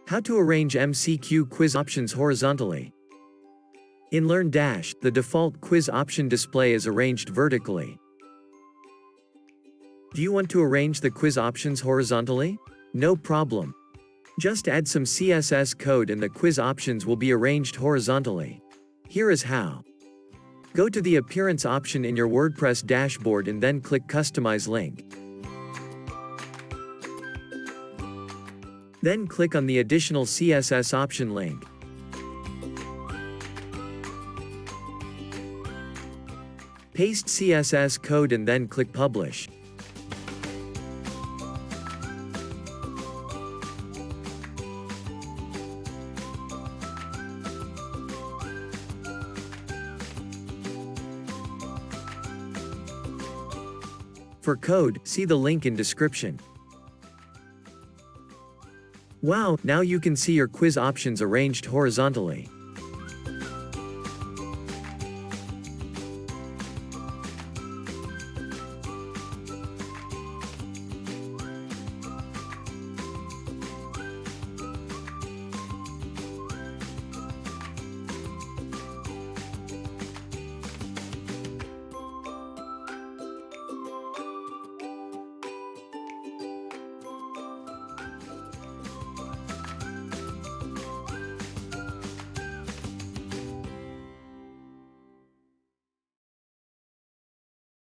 How to arrange MCQ quiz options horizontally. In Learndash, the default quiz option display is arranged vertically. Do you want to arrange the quiz options horizontally? No problem. Just add some CSS code and the quiz options will be arranged horizontally. Here is how. Go to the Appearance option in your WordPress dashboard and then click Customize Link. Then click on the additional CSS option link. Paste CSS code and then click Publish. For code, see the link in description. Wow, now you can see your quiz options arranged horizontally.